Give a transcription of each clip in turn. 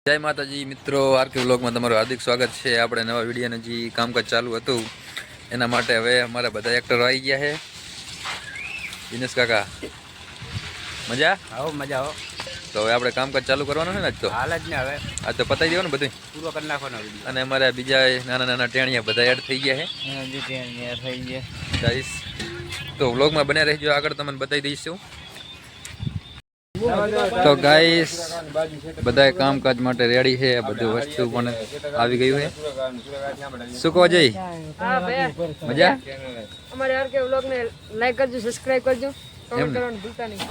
જય માતાજી મિત્રો, આરકે વ્લોગમાં તમારું હાર્દિક સ્વાગત છે। આપણે નવા વિડીયોને જે કામકાજ ચાલુ હતું એના માટે હવે અમારા બધા એક્ટરો આવી ગયા છે। દિનેશ કાકા મજા આવો મજા આવો। તો હવે આપણે કામકાજ ચાલુ કરવાનું છે ને? આજ તો હાલ જ ને હવે આજ તો પતાવી દેવાનું બધું, પૂરો કરી નાખવાનો વિડીયો। અને અમારા બીજા નાના નાના ટેણિયા બધા એડ થઈ ગયા છે ગાઈસ। તો વ્લોગમાં બન્યા રહેજો, આગળ તમને બતાવી દઈશું। તો ગાઈસ બધા કામકાજ માટે રેડી છે, બધું વસ્તુ પણ આવી ગયું છે। શું કહો જય? મજા? અમારે આરકે વ્લોગ ને લાઈક કરજો, સબસ્ક્રાઇબ કરજો, કમેન્ટ કરવાનું ભૂલતા નહીં,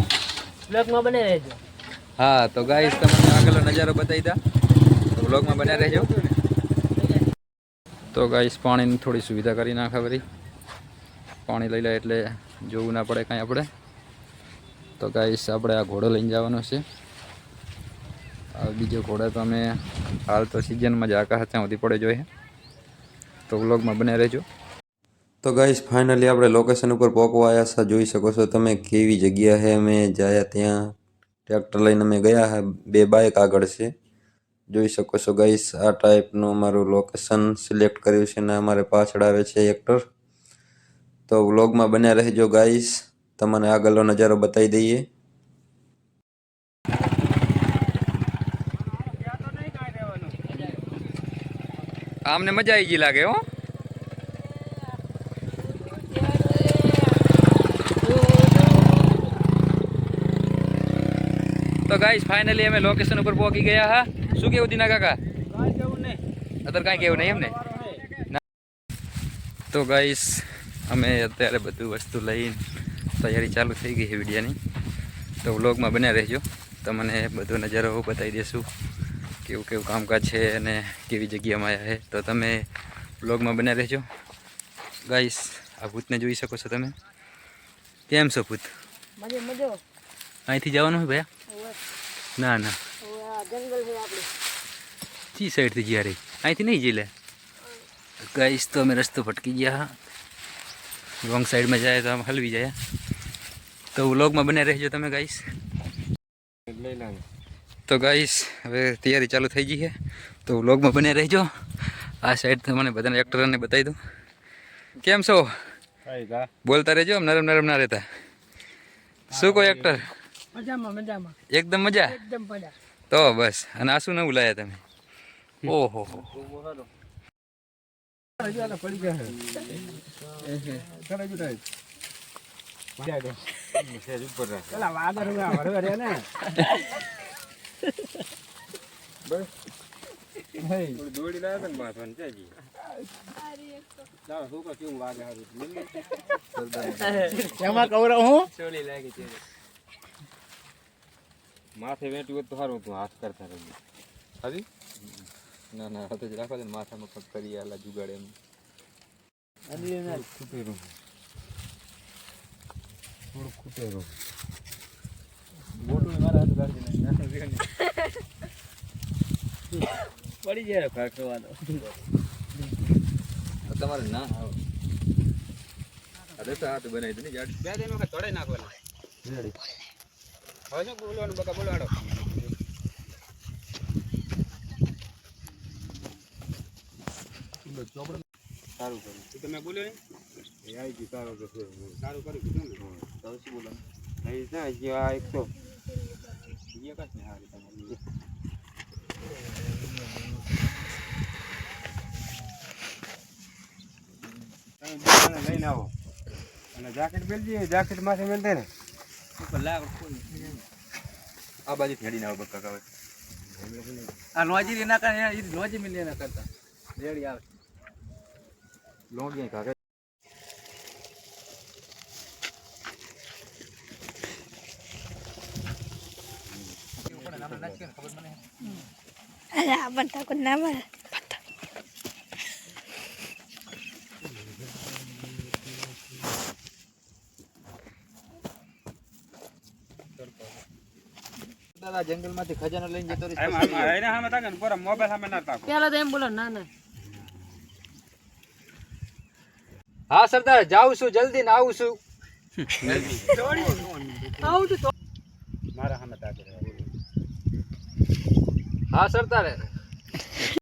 વ્લોગમાં બને રહેજો। હા તો ગાઈસ તમને આગળનો નજારો બતાવી દા, તો વ્લોગમાં બન્યા રહેજો। તો ગાઈસ પાણીની થોડી સુવિધા કરી નાખા બધી, પાણી લઈ લે એટલે જોવું ના પડે કાંઈ આપણે। તો ગાઈસ આપણે આ ઘોડો લઈને જવાનો છે। આ બીજો ઘોડો તો અમે હાલ તો સિઝનમાં જ આકાશ ત્યાં સુધી પડે જોઈએ, તો વ્લોગમાં બને રહેજો। તો ગાઈસ ફાઇનલી આપણે લોકેશન ઉપર પહોંચવા આવ્યા છે। જોઈ શકો છો તમે કેવી જગ્યા છે। અમે જાય ત્યાં ટ્રેક્ટર લઈને અમે ગયા છે, બે બાઇક આગળ છે। જોઈ શકો છો ગાઈસ આ ટાઈપનું અમારું લોકેશન સિલેક્ટ કર્યું છે, ને અમારે પાછળ આવે છે એક્ટર। તો વ્લોગમાં બન્યા રહેજો ગાઈસ, તમને આગળનો નજારો બતાવી દઈએ। આમને મજા આવી ગઈ લાગે હો। તો ગાઈસ ફાઇનલી અમે લોકેશન ઉપર પહોંચી ગયા હા। શું કેવું દીના કાકા? અત્યારે કાંઈ કેવું નહીં એમ ને? તો ગાઈસ અમે અત્યારે બધું વસ્તુ લઈને તૈયારી ચાલુ થઈ ગઈ છે વિડીયોની, તો વ્લોગમાં બન્યા રહેજો, તમને બધો નજારો બતાવી દઈશું કેવું કેવું કામકાજ છે અને કેવી જગ્યામાં આવ્યા છે। તો તમે વ્લોગમાં બન્યા રહેજો ગાઈસ। આ ભૂતને જોઈ શકો છો તમે। કેમ છો ભૂત? અહીંથી જવાનું હોય ભૈયા? ના ના, ચી સાઈડથી જ્યાં રહી, અહીંથી નહીં જઈ લે ગાઈસ। તો અમે રસ્તો ભટકી ગયા, રોંગ સાઈડમાં જાય તો આમ હલવી જાય। તો વ્લોગમાં બને રહેજો તમે ગાઈસ। તો ગાઈસ હવે તૈયારી ચાલુ થઈ ગઈ છે, તો વ્લોગમાં બને રહેજો। આ સાઈડ તો મને બધાને એક્ટરને બતાવી દઉં। કેમ છો? બોલતા રહેજો, નરમ નરમ ના રહેતા। શું કહો એક્ટર? મજામાં મજામાં, એકદમ મજા? એકદમ મજા। તો બસ, અને આ શું નવું લાયા તમે? ઓહો માથે વેટ્યું હોત તો સારું હતું, હાથ કરતા રહી હાજી? ના ના, હાથ જ રાખો ને, માથામાં પગ કરી આલા જુગાડે એમ ખૂટેરું થોડું ખૂટેરું મોટું મારા હાથ કાઢી પડી જાય કાઢવાનો તમારે ના અરે તો હાથ બનાવી દે ને જાડ બે દિન વખત તોડે નાખવાના। હવે શું બોલવાનું બકા બોલાડો? સારું કર્યું તમે બોલ્યો ને એ આવી ગયું, સારું તો સારું કર્યું કીધું ને, તો શું બોલો નહીં ના આ એક તો કશ ને હારી તમે લઈને આવો અને જાકેટ મેળજી, જાકેટ માથે મેળ દે ને આ બાજુ હેડીને આવો બક્કા કાવે। આ નોજી ના કરે, નોજી મિલી ના કરતા રેડી આવે લોંગ કાકા। જંગલ માંથી ખજાનો લઈને જતો મોબાઈલ સામે ના તાકો પેલા તો એમ બોલો ના ના। હા સરદાર, જાઉં છું જલ્દી ને આવું છું। આવું તો મારા સામે તાકે હા સરતા રે